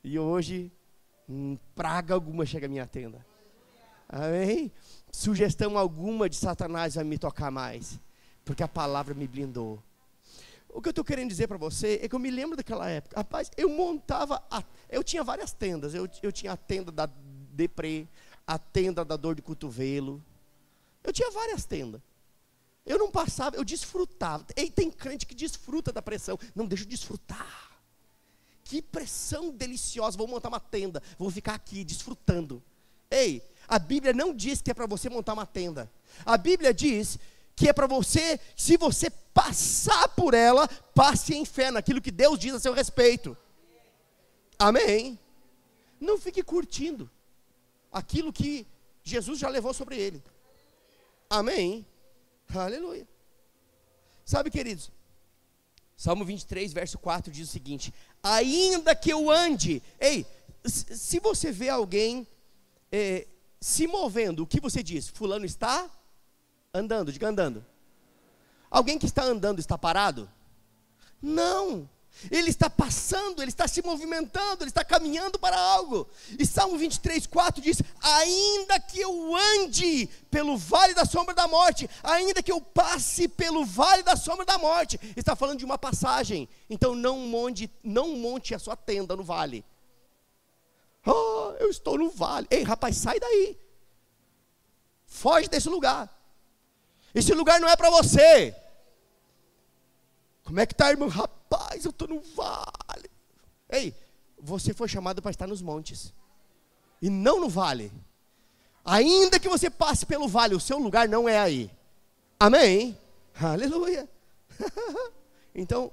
e hoje praga alguma chega à minha tenda, amém? Sugestão alguma de Satanás vai me tocar mais, porque a palavra me blindou. O que eu estou querendo dizer para você é que eu me lembro daquela época, rapaz, eu tinha várias tendas, eu tinha a tenda da deprê, a tenda da dor de cotovelo, eu tinha várias tendas. Eu não passava, eu desfrutava. Ei, tem crente que desfruta da pressão. Não, deixa eu desfrutar. Que pressão deliciosa, vou montar uma tenda, vou ficar aqui desfrutando. Ei, a Bíblia não diz que é para você montar uma tenda. A Bíblia diz que é para você, se você passar por ela, passe em fé naquilo que Deus diz a seu respeito. Amém? Não fique curtindo aquilo que Jesus já levou sobre ele. Amém? Aleluia. Sabe, queridos, Salmo 23, verso 4 diz o seguinte: ainda que eu ande. Ei, se você vê alguém se movendo, o que você diz? Fulano está andando, diga andando. Alguém que está andando está parado? Não, ele está passando, ele está se movimentando, ele está caminhando para algo. E Salmo 23, 4 diz: ainda que eu ande pelo vale da sombra da morte, ainda que eu passe pelo vale da sombra da morte, está falando de uma passagem. Então não monte a sua tenda no vale. Oh, eu estou no vale. Ei, rapaz, sai daí, foge desse lugar. Esse lugar não é para você. Como é que está, irmão? Rapaz, eu estou no vale. Ei, você foi chamado para estar nos montes e não no vale. Ainda que você passe pelo vale, o seu lugar não é aí. Amém? Aleluia. Então,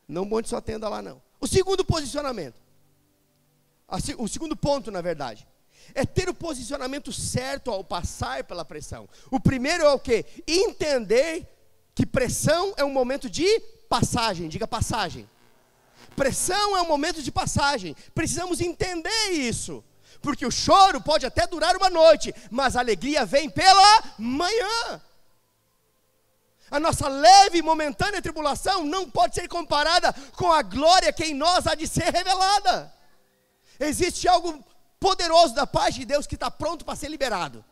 não monte sua tenda lá não. O segundo posicionamento, o segundo ponto, na verdade, é ter o posicionamento certo ao passar pela pressão. O primeiro é o quê? Entender que pressão é um momento de passagem. Diga passagem. Pressão é um momento de passagem. Precisamos entender isso. Porque o choro pode até durar uma noite, mas a alegria vem pela manhã. A nossa leve e momentânea tribulação não pode ser comparada com a glória que em nós há de ser revelada. Existe algo poderoso da parte de Deus que está pronto para ser liberado.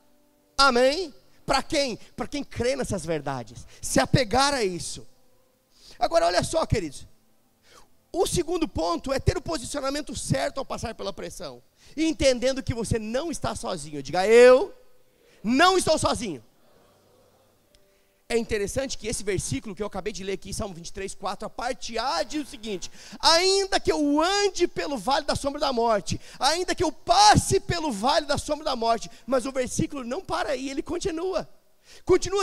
Amém? Para quem? Para quem crê nessas verdades, se apegar a isso. Agora olha só, queridos, o segundo ponto é ter o posicionamento certo ao passar pela pressão, e entendendo que você não está sozinho. Diga, eu não estou sozinho. É interessante que esse versículo que eu acabei de ler aqui, Salmo 23, 4, a parte A diz o seguinte: ainda que eu ande pelo vale da sombra da morte, ainda que eu passe pelo vale da sombra da morte, mas o versículo não para aí, ele continua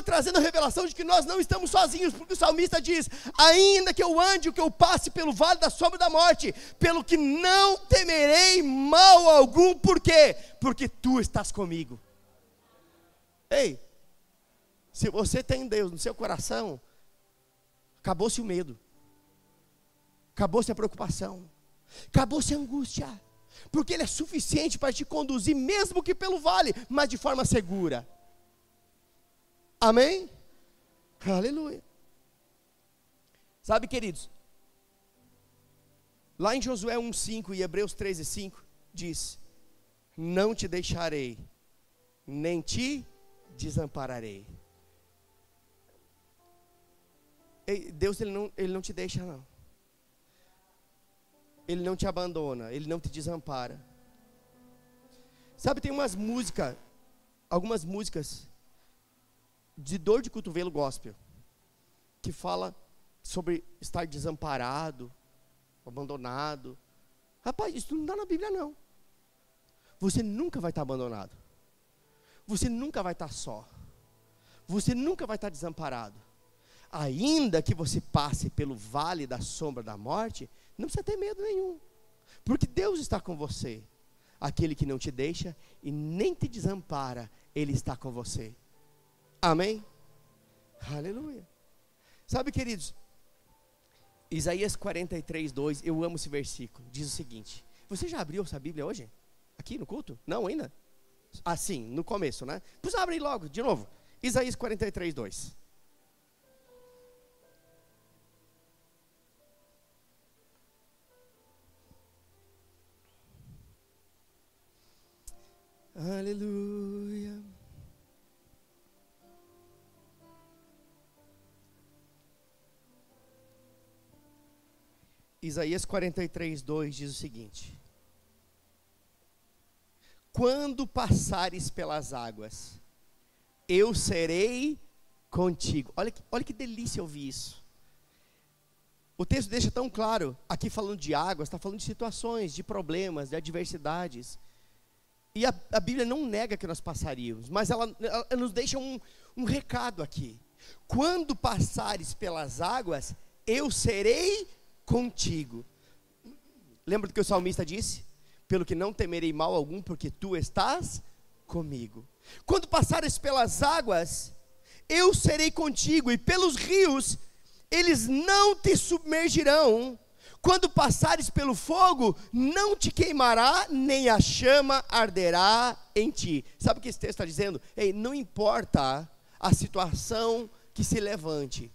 trazendo a revelação de que nós não estamos sozinhos, porque o salmista diz: ainda que eu ande, que eu passe pelo vale da sombra da morte, pelo que não temerei mal algum. Por quê? Porque tu estás comigo. Ei, se você tem Deus no seu coração, acabou-se o medo, acabou-se a preocupação, acabou-se a angústia, porque Ele é suficiente para te conduzir, mesmo que pelo vale, mas de forma segura. Amém? Aleluia. Sabe, queridos, lá em Josué 1,5 e Hebreus 13,5 diz: não te deixarei, nem te desampararei. Deus ele não te deixa não. Ele não te abandona, Ele não te desampara. Sabe, tem algumas músicas de dor de cotovelo gospel, que fala sobre estar desamparado, abandonado. Rapaz, isso não está na Bíblia não. Você nunca vai estar abandonado. Você nunca vai estar só. Você nunca vai estar desamparado. Ainda que você passe pelo vale da sombra da morte, não precisa ter medo nenhum, porque Deus está com você. Aquele que não te deixa e nem te desampara, Ele está com você. Amém? Aleluia. Sabe, queridos, Isaías 43, 2, eu amo esse versículo, diz o seguinte: você já abriu essa Bíblia hoje? Aqui no culto? Não ainda? Assim, no começo, né? Pois abre logo, de novo. Isaías 43, 2. Aleluia. Isaías 43, 2 diz o seguinte: quando passares pelas águas, eu serei contigo. Olha que delícia ouvir isso. O texto deixa tão claro, aqui falando de águas, está falando de situações, de problemas, de adversidades. E a Bíblia não nega que nós passaríamos, mas ela nos deixa um recado aqui: quando passares pelas águas, eu serei contigo. Lembra do que o salmista disse? Pelo que não temerei mal algum, porque tu estás comigo. Quando passares pelas águas, eu serei contigo, e pelos rios, eles não te submergirão. Quando passares pelo fogo, não te queimará, nem a chama arderá em ti. Sabe o que esse texto está dizendo? Ei, não importa a situação que se levante,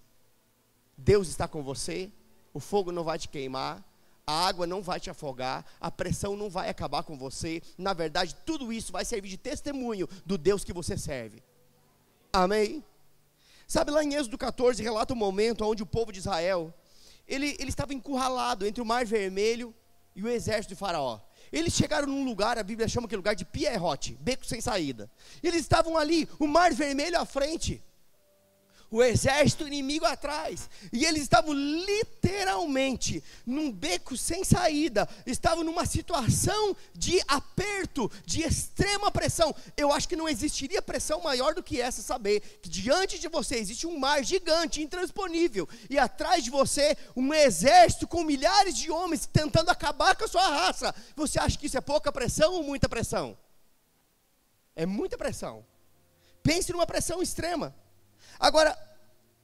Deus está com você, o fogo não vai te queimar, a água não vai te afogar, a pressão não vai acabar com você. Na verdade, tudo isso vai servir de testemunho do Deus que você serve. Amém? Sabe, lá em Êxodo 14, relata um momento onde o povo de Israel, ele estava encurralado entre o Mar Vermelho e o exército de Faraó. Eles chegaram num lugar, a Bíblia chama aquele lugar de Pierrote, beco sem saída. Eles estavam ali, o Mar Vermelho à frente, o exército inimigo atrás, e eles estavam literalmente num beco sem saída, estavam numa situação de aperto, de extrema pressão. Eu acho que não existiria pressão maior do que essa, saber que diante de você existe um mar gigante, intransponível, e atrás de você um exército com milhares de homens tentando acabar com a sua raça. Você acha que isso é pouca pressão ou muita pressão? É muita pressão. Pense numa pressão extrema. Agora,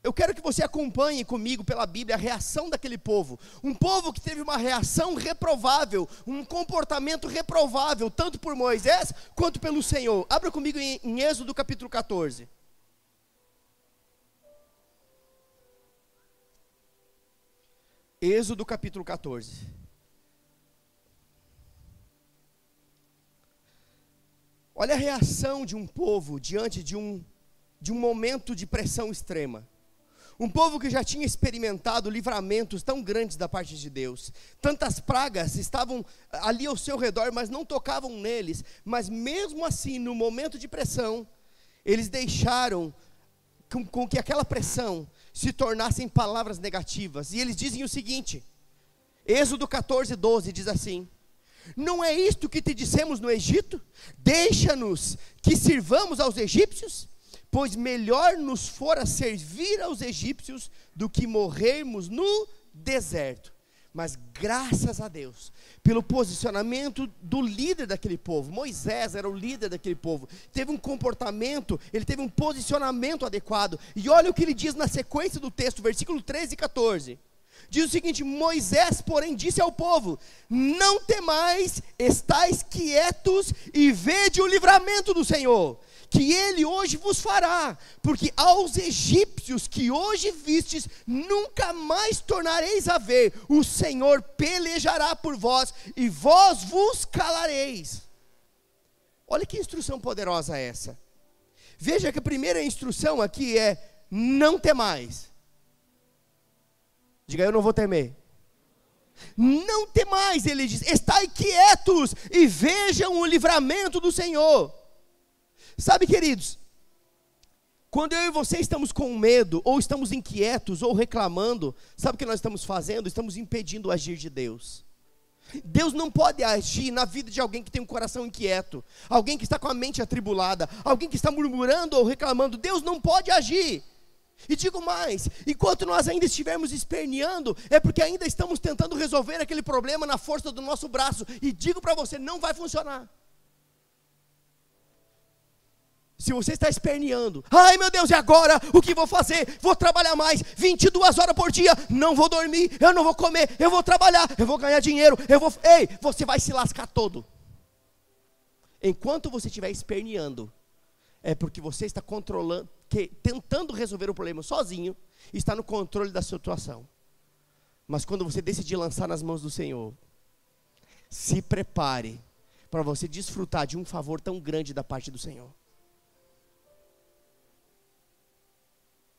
eu quero que você acompanhe comigo pela Bíblia a reação daquele povo. Um povo que teve uma reação reprovável, um comportamento reprovável, tanto por Moisés quanto pelo Senhor. Abra comigo em Êxodo capítulo 14. Êxodo capítulo 14. Olha a reação de um povo diante de um momento de pressão extrema. Um povo que já tinha experimentado livramentos tão grandes da parte de Deus. Tantas pragas estavam ali ao seu redor, mas não tocavam neles. Mas mesmo assim, no momento de pressão, eles deixaram com que aquela pressão se tornasse em palavras negativas. E eles dizem o seguinte, Êxodo 14, 12 diz assim: não é isto que te dissemos no Egito? Deixa-nos que sirvamos aos egípcios, pois melhor nos fora servir aos egípcios do que morrermos no deserto. Mas graças a Deus, pelo posicionamento do líder daquele povo. Moisés era o líder daquele povo, teve um comportamento, ele teve um posicionamento adequado. E olha o que ele diz na sequência do texto, versículo 13 e 14. Diz o seguinte: Moisés, porém, disse ao povo: não temais, estais quietos e vede o livramento do Senhor, que ele hoje vos fará, porque aos egípcios que hoje vistes, nunca mais tornareis a ver. O Senhor pelejará por vós, e vós vos calareis. Olha que instrução poderosa é essa. Veja que a primeira instrução aqui é: não temais. Diga, eu não vou temer. Não temais, ele diz, estai quietos e vejam o livramento do Senhor. Sabe, queridos, quando eu e você estamos com medo, ou estamos inquietos, ou reclamando, sabe o que nós estamos fazendo? Estamos impedindo o agir de Deus. Deus não pode agir na vida de alguém que tem um coração inquieto, alguém que está com a mente atribulada, alguém que está murmurando ou reclamando. Deus não pode agir. E digo mais, enquanto nós ainda estivermos esperneando, é porque ainda estamos tentando resolver aquele problema na força do nosso braço. E digo para você, não vai funcionar. Se você está esperneando, ai meu Deus, e agora? O que vou fazer? Vou trabalhar mais, 22 horas por dia, não vou dormir, eu não vou comer, eu vou trabalhar, eu vou ganhar dinheiro, ei, você vai se lascar todo. Enquanto você estiver esperneando, é porque você está controlando, tentando resolver o problema sozinho, está no controle da situação. Mas quando você decidir lançar nas mãos do Senhor, se prepare para você desfrutar de um favor tão grande da parte do Senhor.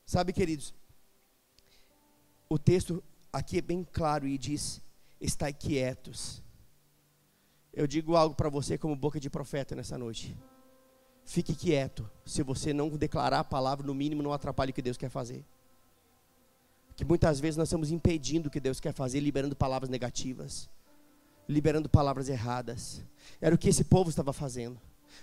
Sabe, queridos, o texto aqui é bem claro e diz: estai quietos. Eu digo algo para você como boca de profeta nessa noite. Fique quieto. Se você não declarar a palavra, no mínimo não atrapalhe o que Deus quer fazer. Que muitas vezes nós estamos impedindo o que Deus quer fazer, liberando palavras negativas, liberando palavras erradas. Era o que esse povo estava fazendo,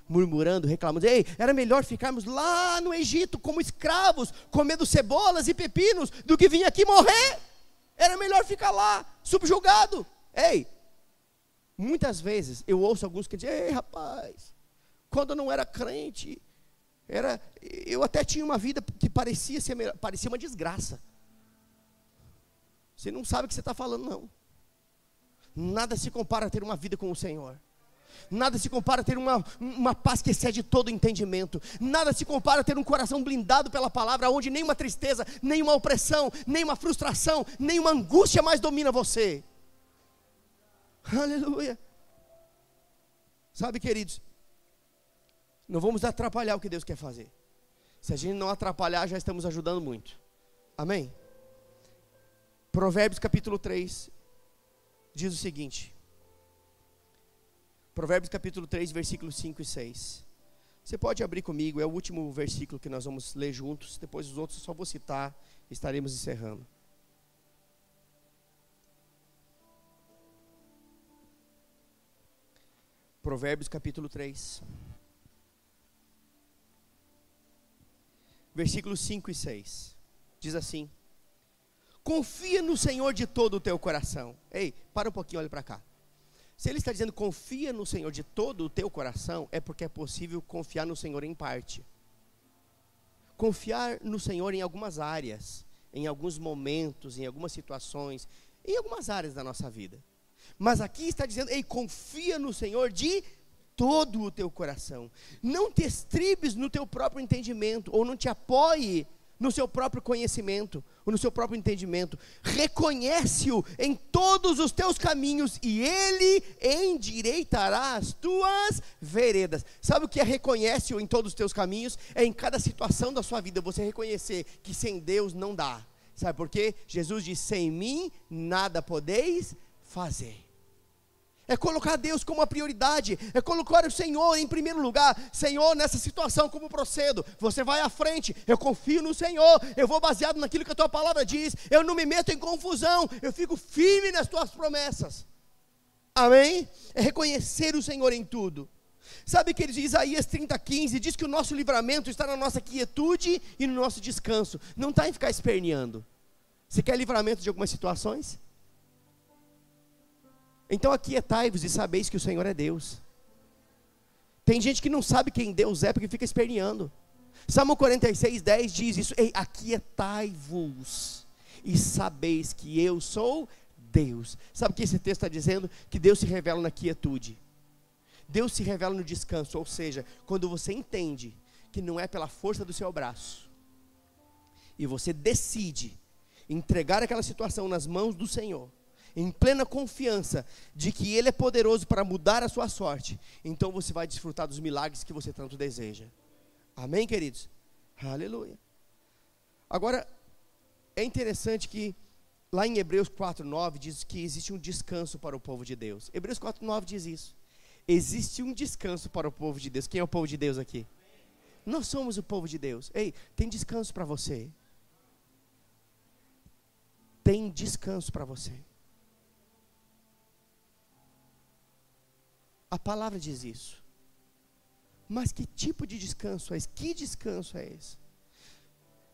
murmurando, reclamando. Ei, era melhor ficarmos lá no Egito como escravos, comendo cebolas e pepinos, do que vir aqui morrer. Era melhor ficar lá, subjugado. Ei, muitas vezes eu ouço alguns que dizem: ei, rapaz, quando eu não era crente, eu até tinha uma vida que parecia uma desgraça. Você não sabe o que você está falando, não. Nada se compara a ter uma vida com o Senhor. Nada se compara a ter uma paz que excede todo entendimento. Nada se compara a ter um coração blindado pela palavra, onde nenhuma tristeza, nenhuma opressão, nenhuma frustração, nenhuma angústia mais domina você. Aleluia. Sabe, queridos, não vamos atrapalhar o que Deus quer fazer. Se a gente não atrapalhar, já estamos ajudando muito. Amém? Provérbios capítulo 3 diz o seguinte. Provérbios capítulo 3, versículos 5 e 6. Você pode abrir comigo, é o último versículo que nós vamos ler juntos, depois os outros eu só vou citar, estaremos encerrando. Provérbios capítulo 3. Versículos 5 e 6. Diz assim: confia no Senhor de todo o teu coração. Ei, para um pouquinho, olha para cá. Se ele está dizendo confia no Senhor de todo o teu coração, é porque é possível confiar no Senhor em parte. Confiar no Senhor em algumas áreas, em alguns momentos, em algumas situações, em algumas áreas da nossa vida. Mas aqui está dizendo, ei, confia no Senhor de todo o teu coração. Não te estribes no teu próprio entendimento, ou não te apoie no seu próprio conhecimento, ou no seu próprio entendimento. Reconhece-o em todos os teus caminhos, e Ele endireitará as tuas veredas. Sabe o que é reconhece-o em todos os teus caminhos? É em cada situação da sua vida, você reconhecer que sem Deus não dá. Sabe por quê? Jesus diz, sem mim nada podeis fazer. É colocar Deus como uma prioridade, é colocar o Senhor em primeiro lugar. Senhor, nessa situação, como procedo? Você vai à frente, eu confio no Senhor, eu vou baseado naquilo que a tua palavra diz, eu não me meto em confusão, eu fico firme nas tuas promessas. Amém? É reconhecer o Senhor em tudo. Sabe que Isaías 30:15 diz que o nosso livramento está na nossa quietude e no nosso descanso, não está em ficar esperneando. Você quer livramento de algumas situações? Então aquietai-vos e sabeis que o Senhor é Deus. Tem gente que não sabe quem Deus é porque fica esperneando. Salmo 46:10 diz isso: ei, aquietai-vos e sabeis que eu sou Deus. Sabe o que esse texto está dizendo? Que Deus se revela na quietude. Deus se revela no descanso, ou seja, quando você entende que não é pela força do seu braço, e você decide entregar aquela situação nas mãos do Senhor, em plena confiança de que Ele é poderoso para mudar a sua sorte, então você vai desfrutar dos milagres que você tanto deseja. Amém, queridos? Aleluia. Agora, é interessante que lá em Hebreus 4:9 diz que existe um descanso para o povo de Deus. Hebreus 4:9 diz isso. Existe um descanso para o povo de Deus. Quem é o povo de Deus aqui? Nós somos o povo de Deus. Ei, tem descanso para você. Tem descanso para você. A palavra diz isso. Mas que tipo de descanso é esse? Que descanso é esse?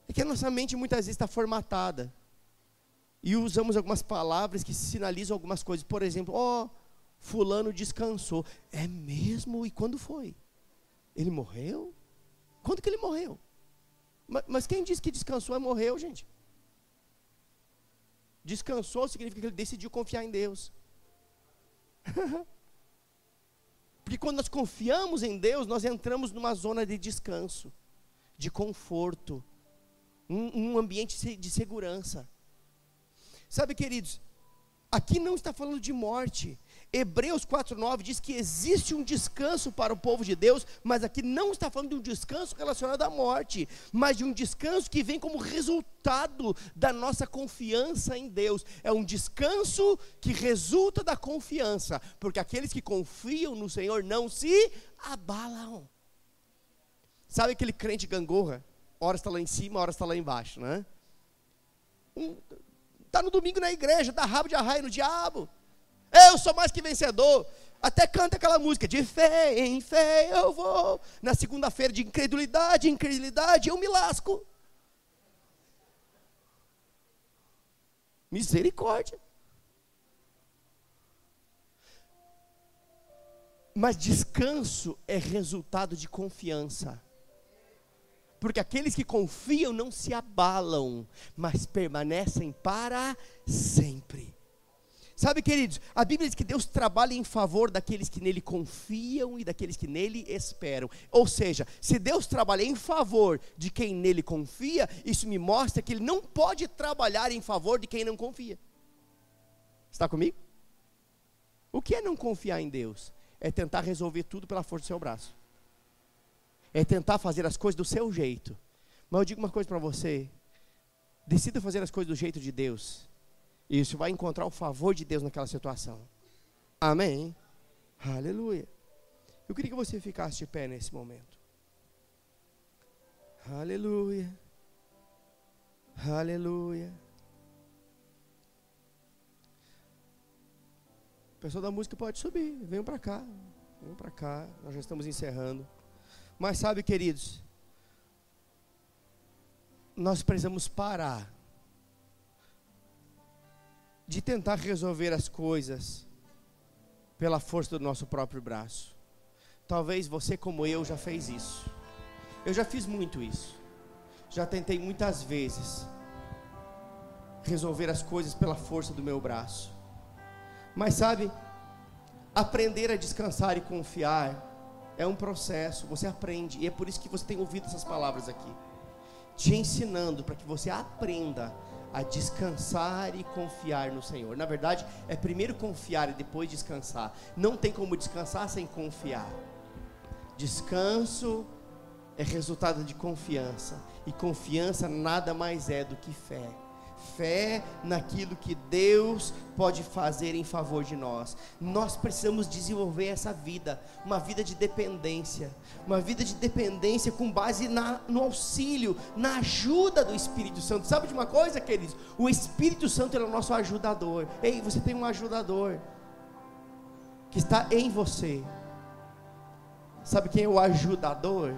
É que a nossa mente muitas vezes está formatada. E usamos algumas palavras que sinalizam algumas coisas. Por exemplo, fulano descansou. É mesmo? E quando foi? Ele morreu? Quando que ele morreu? Mas quem disse que descansou e morreu, gente? Descansou significa que ele decidiu confiar em Deus. Porque quando nós confiamos em Deus, nós entramos numa zona de descanso, de conforto, um ambiente de segurança. Sabe, queridos, aqui não está falando de morte. Hebreus 4:9 diz que existe um descanso para o povo de Deus, mas aqui não está falando de um descanso relacionado à morte, mas de um descanso que vem como resultado da nossa confiança em Deus. É um descanso que resulta da confiança, porque aqueles que confiam no Senhor não se abalam. Sabe aquele crente gangorra? Ora está lá em cima, ora está lá embaixo, né? Está no domingo na igreja, dá rabo de arraia no diabo. Eu sou mais que vencedor. Até canta aquela música, de fé em fé eu vou. Na segunda-feira de incredulidade em incredulidade eu me lasco. Misericórdia. Mas descanso é resultado de confiança. Porque aqueles que confiam não se abalam, mas permanecem para sempre. Sabe, queridos, a Bíblia diz que Deus trabalha em favor daqueles que nele confiam e daqueles que nele esperam. Ou seja, se Deus trabalha em favor de quem nele confia, isso me mostra que Ele não pode trabalhar em favor de quem não confia. Está comigo? O que é não confiar em Deus? É tentar resolver tudo pela força do seu braço. É tentar fazer as coisas do seu jeito. Mas eu digo uma coisa para você: decida fazer as coisas do jeito de Deus, e isso vai encontrar o favor de Deus naquela situação. Amém? Aleluia. Eu queria que você ficasse de pé nesse momento. Aleluia. Aleluia. O pessoal da música pode subir. Venham para cá. Venham para cá. Nós já estamos encerrando. Mas sabe, queridos, nós precisamos parar de tentar resolver as coisas pela força do nosso próprio braço. Talvez você, como eu, já fez isso. Eu já fiz muito isso. Já tentei muitas vezes resolver as coisas pela força do meu braço. Mas sabe, aprender a descansar e confiar é um processo. Você aprende, e é por isso que você tem ouvido essas palavras aqui, te ensinando para que você aprenda a descansar e confiar no Senhor. Na verdade, é primeiro confiar e depois descansar. Não tem como descansar sem confiar. Descanso é resultado de confiança, e confiança nada mais é do que fé. Fé naquilo que Deus pode fazer em favor de nós. Nós precisamos desenvolver essa vida, uma vida de dependência, uma vida de dependência com base no auxílio, na ajuda do Espírito Santo. Sabe de uma coisa, queridos? O Espírito Santo é o nosso ajudador. Ei, você tem um ajudador que está em você. Sabe quem é o ajudador?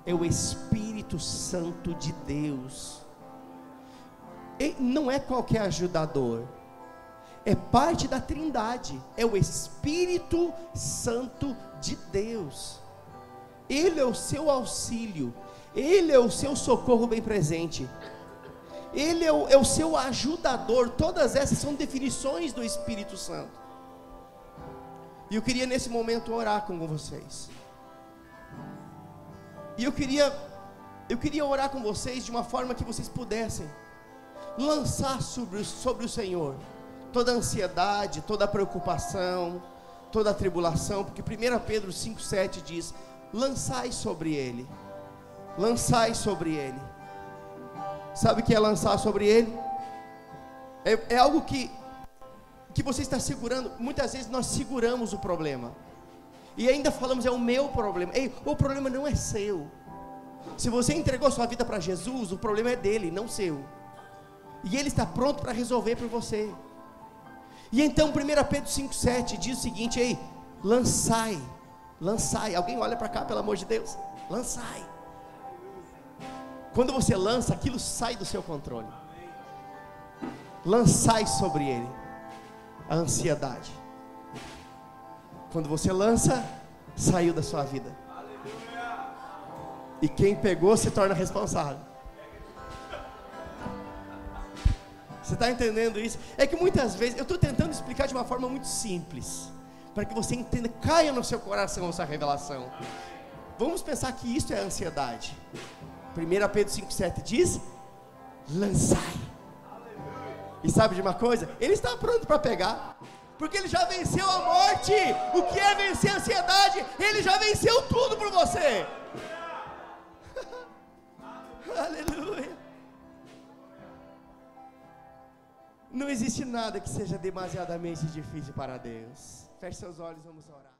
É o Espírito Santo de Deus. E não é qualquer ajudador, é parte da Trindade, é o Espírito Santo de Deus. Ele é o seu auxílio, Ele é o seu socorro bem presente, Ele é o seu ajudador. Todas essas são definições do Espírito Santo. E eu queria nesse momento orar com vocês. E eu queria orar com vocês de uma forma que vocês pudessem lançar sobre o Senhor toda a ansiedade, toda a preocupação, toda a tribulação, porque 1 Pedro 5,7 diz: lançai sobre Ele. Lançai sobre Ele. Sabe o que é lançar sobre Ele? É algo que você está segurando. Muitas vezes nós seguramos o problema e ainda falamos: é o meu problema. Ei, o problema não é seu. Se você entregou sua vida para Jesus, o problema é dele, não seu. E Ele está pronto para resolver por você. E então 1 Pedro 5,7 diz o seguinte: ei, lançai. Alguém olha para cá, pelo amor de Deus. Lançai. Quando você lança, aquilo sai do seu controle. Lançai sobre Ele a ansiedade. Quando você lança, saiu da sua vida. E quem pegou se torna responsável. Você está entendendo isso? É que muitas vezes, eu estou tentando explicar de uma forma muito simples, para que você entenda, caia no seu coração essa revelação. Vamos pensar que isso é ansiedade. 1 Pedro 5,7 diz: lançai. E sabe de uma coisa? Ele está pronto para pegar, porque Ele já venceu a morte. O que é vencer a ansiedade? Ele já venceu tudo por você. Aleluia. Não existe nada que seja demasiadamente difícil para Deus. Feche seus olhos, vamos orar.